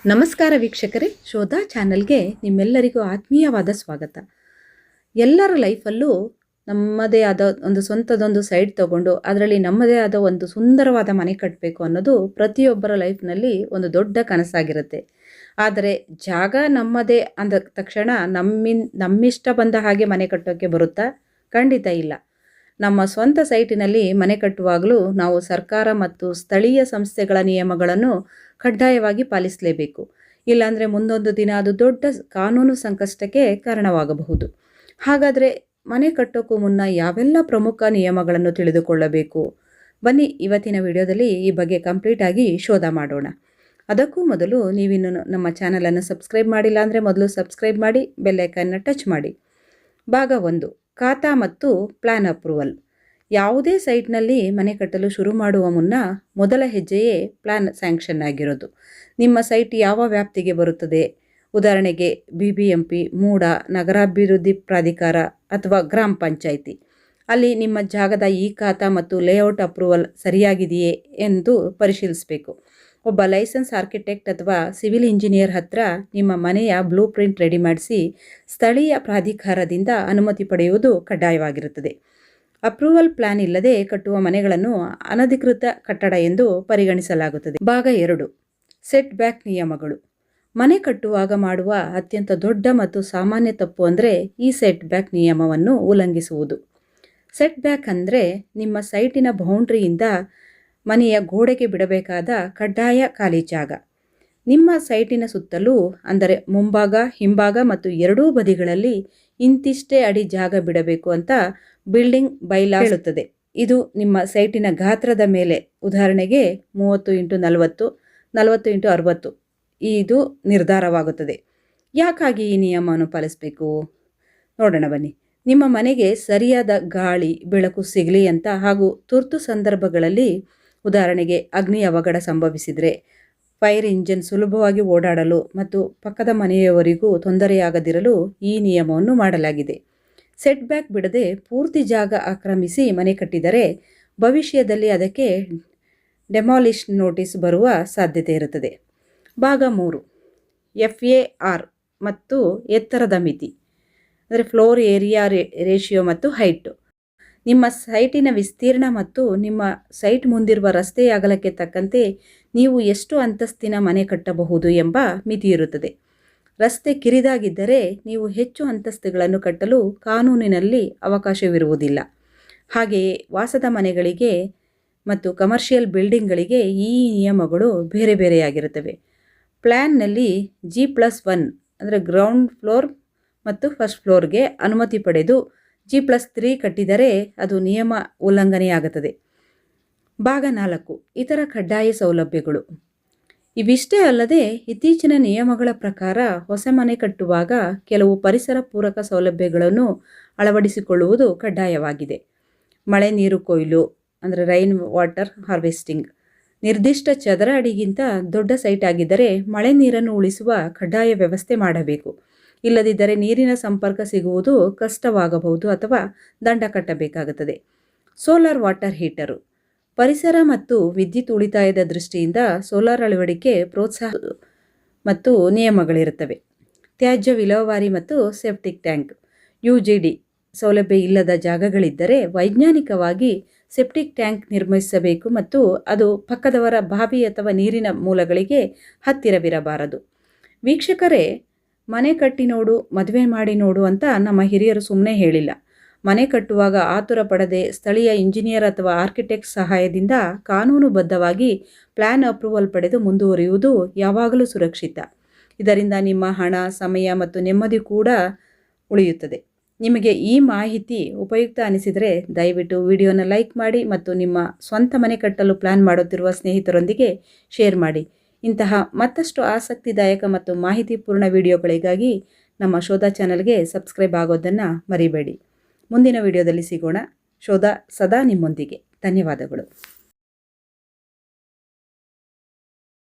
ನಮಸ್ಕಾರ ವೀಕ್ಷಕರೇ, ಶೋಧಾ ಚಾನಲ್ಗೆ ನಿಮ್ಮೆಲ್ಲರಿಗೂ ಆತ್ಮೀಯವಾದ ಸ್ವಾಗತ. ಎಲ್ಲರ ಲೈಫಲ್ಲೂ ನಮ್ಮದೇ ಆದ ಒಂದು ಸ್ವಂತದೊಂದು ಸೈಟ್ ತಗೊಂಡು ಅದರಲ್ಲಿ ನಮ್ಮದೇ ಆದ ಒಂದು ಸುಂದರವಾದ ಮನೆ ಕಟ್ಟಬೇಕು ಅನ್ನೋದು ಪ್ರತಿಯೊಬ್ಬರ ಲೈಫ್ನಲ್ಲಿ ಒಂದು ದೊಡ್ಡ ಕನಸಾಗಿರುತ್ತೆ. ಆದರೆ ಜಾಗ ನಮ್ಮದೇ ಅಂದ ತಕ್ಷಣ ನಮ್ಮಿಷ್ಟ ಬಂದ ಹಾಗೆ ಮನೆ ಕಟ್ಟೋಕ್ಕೆ ಬರುತ್ತಾ? ಖಂಡಿತ ಇಲ್ಲ. ನಮ್ಮ ಸ್ವಂತ ಸೈಟಿನಲ್ಲಿ ಮನೆ ಕಟ್ಟುವಾಗಲೂ ನಾವು ಸರ್ಕಾರ ಮತ್ತು ಸ್ಥಳೀಯ ಸಂಸ್ಥೆಗಳ ನಿಯಮಗಳನ್ನು ಕಡ್ಡಾಯವಾಗಿ ಪಾಲಿಸಲೇಬೇಕು. ಇಲ್ಲಾಂದರೆ ಮುಂದೊಂದು ದಿನ ಅದು ದೊಡ್ಡ ಕಾನೂನು ಸಂಕಷ್ಟಕ್ಕೆ ಕಾರಣವಾಗಬಹುದು. ಹಾಗಾದರೆ ಮನೆ ಕಟ್ಟೋಕ್ಕೂ ಮುನ್ನ ಯಾವೆಲ್ಲ ಪ್ರಮುಖ ನಿಯಮಗಳನ್ನು ತಿಳಿದುಕೊಳ್ಳಬೇಕು? ಬನ್ನಿ, ಇವತ್ತಿನ ವಿಡಿಯೋದಲ್ಲಿ ಈ ಬಗ್ಗೆ ಕಂಪ್ಲೀಟಾಗಿ ಶೋಧ ಮಾಡೋಣ. ಅದಕ್ಕೂ ಮೊದಲು ನೀವಿನ್ನು ನಮ್ಮ ಚಾನಲನ್ನು ಸಬ್ಸ್ಕ್ರೈಬ್ ಮಾಡಿಲ್ಲ ಅಂದರೆ ಮೊದಲು ಸಬ್ಸ್ಕ್ರೈಬ್ ಮಾಡಿ, ಬೆಲ್ ಐಕಾನ್ನ ಟಚ್ ಮಾಡಿ. ಭಾಗ 1, ಖಾತಾ ಮತ್ತು ಪ್ಲಾನ್ ಅಪ್ರೂವಲ್. ಯಾವುದೇ ಸೈಟ್ನಲ್ಲಿ ಮನೆ ಕಟ್ಟಲು ಶುರು ಮಾಡುವ ಮುನ್ನ ಮೊದಲ ಹೆಜ್ಜೆಯೇ ಪ್ಲಾನ್ ಸ್ಯಾಂಕ್ಷನ್ ಆಗಿರೋದು. ನಿಮ್ಮ ಸೈಟ್ ಯಾವ ವ್ಯಾಪ್ತಿಗೆ ಬರುತ್ತದೆ? ಉದಾಹರಣೆಗೆ BBMP, ಮೂಡ, ನಗರಾಭಿವೃದ್ಧಿ ಪ್ರಾಧಿಕಾರ ಅಥವಾ ಗ್ರಾಮ ಪಂಚಾಯಿತಿ. ಅಲ್ಲಿ ನಿಮ್ಮ ಜಾಗದ ಖಾತಾ ಮತ್ತು ಲೇಔಟ್ ಅಪ್ರೂವಲ್ ಸರಿಯಾಗಿದೆಯೇ ಎಂದು ಪರಿಶೀಲಿಸಬೇಕು. ಒಬ್ಬ ಲೈಸೆನ್ಸ್ ಆರ್ಕಿಟೆಕ್ಟ್ ಅಥವಾ ಸಿವಿಲ್ ಇಂಜಿನಿಯರ್ ಹತ್ರ ನಿಮ್ಮ ಮನೆಯ ಬ್ಲೂ ಪ್ರಿಂಟ್ ರೆಡಿ ಮಾಡಿಸಿ ಸ್ಥಳೀಯ ಪ್ರಾಧಿಕಾರದಿಂದ ಅನುಮತಿ ಪಡೆಯುವುದು ಕಡ್ಡಾಯವಾಗಿರುತ್ತದೆ. ಅಪ್ರೂವಲ್ ಪ್ಲಾನ್ ಇಲ್ಲದೆ ಕಟ್ಟುವ ಮನೆಗಳನ್ನು ಅನಧಿಕೃತ ಕಟ್ಟಡ ಎಂದು ಪರಿಗಣಿಸಲಾಗುತ್ತದೆ. ಭಾಗ 2, ಸೆಟ್ ಬ್ಯಾಕ್ ನಿಯಮಗಳು. ಮನೆ ಕಟ್ಟುವಾಗ ಮಾಡುವ ಅತ್ಯಂತ ದೊಡ್ಡ ಮತ್ತು ಸಾಮಾನ್ಯ ತಪ್ಪು ಅಂದರೆ ಈ ಸೆಟ್ ಬ್ಯಾಕ್ ನಿಯಮವನ್ನು ಉಲ್ಲಂಘಿಸುವುದು. ಸೆಟ್ ಬ್ಯಾಕ್ ಅಂದರೆ ನಿಮ್ಮ ಸೈಟಿನ ಬೌಂಡ್ರಿಯಿಂದ ಮನೆಯ ಗೋಡೆಗೆ ಬಿಡಬೇಕಾದ ಕಡ್ಡಾಯ ಖಾಲಿ ಜಾಗ. ನಿಮ್ಮ ಸೈಟಿನ ಸುತ್ತಲೂ ಅಂದರೆ ಮುಂಭಾಗ, ಹಿಂಭಾಗ ಮತ್ತು ಎರಡೂ ಬದಿಗಳಲ್ಲಿ ಇಂತಿಷ್ಟೇ ಅಡಿ ಜಾಗ ಬಿಡಬೇಕು ಅಂತ ಬಿಲ್ಡಿಂಗ್ ಬೈಲಾ ಹೇಳುತ್ತದೆ. ಇದು ನಿಮ್ಮ ಸೈಟಿನ ಗಾತ್ರದ ಮೇಲೆ, ಉದಾಹರಣೆಗೆ 30x40, 40x60 ಇದು ನಿರ್ಧಾರವಾಗುತ್ತದೆ. ಯಾಕಾಗಿ ಈ ನಿಯಮವನ್ನು ಪಾಲಿಸಬೇಕು ನೋಡೋಣ ಬನ್ನಿ. ನಿಮ್ಮ ಮನೆಗೆ ಸರಿಯಾದ ಗಾಳಿ, ಬೆಳಕು ಸಿಗಲಿ ಅಂತ, ಹಾಗೂ ತುರ್ತು ಸಂದರ್ಭಗಳಲ್ಲಿ ಉದಾಹರಣೆಗೆ ಅಗ್ನಿ ಅವಘಡ ಸಂಭವಿಸಿದರೆ ಫೈರ್ ಇಂಜಿನ್ ಸುಲಭವಾಗಿ ಓಡಾಡಲು ಮತ್ತು ಪಕ್ಕದ ಮನೆಯವರಿಗೂ ತೊಂದರೆಯಾಗದಿರಲು ಈ ನಿಯಮವನ್ನು ಮಾಡಲಾಗಿದೆ. ಸೆಟ್ ಬ್ಯಾಕ್ ಬಿಡದೆ ಪೂರ್ತಿ ಜಾಗ ಆಕ್ರಮಿಸಿ ಮನೆ ಕಟ್ಟಿದರೆ ಭವಿಷ್ಯದಲ್ಲಿ ಅದಕ್ಕೆ ಡೆಮಾಲಿಷನ್ ನೋಟಿಸ್ ಬರುವ ಸಾಧ್ಯತೆ ಇರುತ್ತದೆ. ಭಾಗ 3, FAR ಮತ್ತು ಎತ್ತರದ ಮಿತಿ ಅಂದರೆ ಫ್ಲೋರ್ ಏರಿಯಾ ರೇಷಿಯೋ ಮತ್ತು ಹೈಟು. ನಿಮ್ಮ ಸೈಟಿನ ವಿಸ್ತೀರ್ಣ ಮತ್ತು ನಿಮ್ಮ ಸೈಟ್ ಮುಂದಿರುವ ರಸ್ತೆಯ ಅಗಲಕ್ಕೆ ತಕ್ಕಂತೆ ನೀವು ಎಷ್ಟು ಅಂತಸ್ತಿನ ಮನೆ ಕಟ್ಟಬಹುದು ಎಂಬ ಮಿತಿ ಇರುತ್ತದೆ. ರಸ್ತೆ ಕಿರಿದಾಗಿದ್ದರೆ ನೀವು ಹೆಚ್ಚು ಅಂತಸ್ತುಗಳನ್ನು ಕಟ್ಟಲು ಕಾನೂನಿನಲ್ಲಿ ಅವಕಾಶವಿರುವುದಿಲ್ಲ. ಹಾಗೆಯೇ ವಾಸದ ಮನೆಗಳಿಗೆ ಮತ್ತು ಕಮರ್ಷಿಯಲ್ ಬಿಲ್ಡಿಂಗ್ಗಳಿಗೆ ಈ ನಿಯಮಗಳು ಬೇರೆ ಬೇರೆಯಾಗಿರುತ್ತವೆ. ಪ್ಲ್ಯಾನ್ನಲ್ಲಿ G+1 ಅಂದರೆ ಗ್ರೌಂಡ್ ಫ್ಲೋರ್ ಮತ್ತು ಫಸ್ಟ್ ಫ್ಲೋರ್ಗೆ ಅನುಮತಿ ಪಡೆದು G+3 ಕಟ್ಟಿದರೆ ಅದು ನಿಯಮ ಉಲ್ಲಂಘನೆಯಾಗುತ್ತದೆ. ಭಾಗ 4, ಇತರ ಕಡ್ಡಾಯ ಸೌಲಭ್ಯಗಳು. ಇವಿಷ್ಟೇ ಅಲ್ಲದೆ ಇತ್ತೀಚಿನ ನಿಯಮಗಳ ಪ್ರಕಾರ ಹೊಸ ಮನೆ ಕಟ್ಟುವಾಗ ಕೆಲವು ಪರಿಸರ ಪೂರಕ ಸೌಲಭ್ಯಗಳನ್ನು ಅಳವಡಿಸಿಕೊಳ್ಳುವುದು ಕಡ್ಡಾಯವಾಗಿದೆ. ಮಳೆ ನೀರು ಕೊಯ್ಲು ಅಂದರೆ ರೈನ್ ವಾಟರ್ ಹಾರ್ವೆಸ್ಟಿಂಗ್. ನಿರ್ದಿಷ್ಟ ಚದರ ಅಡಿಗಿಂತ ದೊಡ್ಡ ಸೈಟ್ ಆಗಿದ್ದರೆ ಮಳೆ ನೀರನ್ನು ಉಳಿಸುವ ಕಡ್ಡಾಯ ವ್ಯವಸ್ಥೆ ಮಾಡಬೇಕು. ಇಲ್ಲದಿದ್ದರೆ ನೀರಿನ ಸಂಪರ್ಕ ಸಿಗುವುದು ಕಷ್ಟವಾಗಬಹುದು ಅಥವಾ ದಂಡ ಕಟ್ಟಬೇಕಾಗುತ್ತದೆ. Solar water heater. ಪರಿಸರ ಮತ್ತು ವಿದ್ಯುತ್ ಉಳಿತಾಯದ ದೃಷ್ಟಿಯಿಂದ ಸೋಲಾರ್ ಅಳವಡಿಕೆ ಪ್ರೋತ್ಸಾಹ ಮತ್ತು ನಿಯಮಗಳಿರುತ್ತವೆ. ತ್ಯಾಜ್ಯ ವಿಲೇವಾರಿ ಮತ್ತು ಸೆಪ್ಟಿಕ್ ಟ್ಯಾಂಕ್. UGD ಸೌಲಭ್ಯ ಇಲ್ಲದ ಜಾಗಗಳಿದ್ದರೆ ವೈಜ್ಞಾನಿಕವಾಗಿ ಸೆಪ್ಟಿಕ್ ಟ್ಯಾಂಕ್ ನಿರ್ಮಿಸಬೇಕು ಮತ್ತು ಅದು ಪಕ್ಕದವರ ಬಾವಿ ಅಥವಾ ನೀರಿನ ಮೂಲಗಳಿಗೆ ಹತ್ತಿರವಿರಬಾರದು. ವೀಕ್ಷಕರೇ, ಮನೆ ಕಟ್ಟಿ ನೋಡು, ಮದುವೆ ಮಾಡಿ ನೋಡು ಅಂತ ನಮ್ಮ ಹಿರಿಯರು ಸುಮ್ಮನೆ ಹೇಳಿಲ್ಲ. ಮನೆ ಕಟ್ಟುವಾಗ ಆತುರ ಪಡದೆ ಸ್ಥಳೀಯ ಇಂಜಿನಿಯರ್ ಅಥವಾ ಆರ್ಕಿಟೆಕ್ಟ್ ಸಹಾಯದಿಂದ ಕಾನೂನುಬದ್ಧವಾಗಿ ಪ್ಲ್ಯಾನ್ ಅಪ್ರೂವಲ್ ಪಡೆದು ಮುಂದುವರಿಯುವುದು ಯಾವಾಗಲೂ ಸುರಕ್ಷಿತ. ಇದರಿಂದ ನಿಮ್ಮ ಹಣ, ಸಮಯ ಮತ್ತು ನೆಮ್ಮದಿ ಕೂಡ ಉಳಿಯುತ್ತದೆ. ನಿಮಗೆ ಈ ಮಾಹಿತಿ ಉಪಯುಕ್ತ ಅನಿಸಿದರೆ ದಯವಿಟ್ಟು ವಿಡಿಯೋನ ಲೈಕ್ ಮಾಡಿ ಮತ್ತು ನಿಮ್ಮ ಸ್ವಂತ ಮನೆ ಕಟ್ಟಲು ಪ್ಲ್ಯಾನ್ ಮಾಡುತ್ತಿರುವ ಸ್ನೇಹಿತರೊಂದಿಗೆ ಶೇರ್ ಮಾಡಿ. ಇಂತಹ ಮತ್ತಷ್ಟು ಆಸಕ್ತಿದಾಯಕ ಮತ್ತು ಮಾಹಿತಿಪೂರ್ಣ ವಿಡಿಯೋಗಳಿಗಾಗಿ ನಮ್ಮ ಶೋಧಾ ಚಾನಲ್ಗೆ ಸಬ್ಸ್ಕ್ರೈಬ್ ಆಗೋದನ್ನು ಮರಿಬೇಡಿ. ಮುಂದಿನ ವಿಡಿಯೋದಲ್ಲಿ ಸಿಗೋಣ. ಶೋಧಾ ಸದಾ ನಿಮ್ಮೊಂದಿಗೆ. ಧನ್ಯವಾದಗಳು.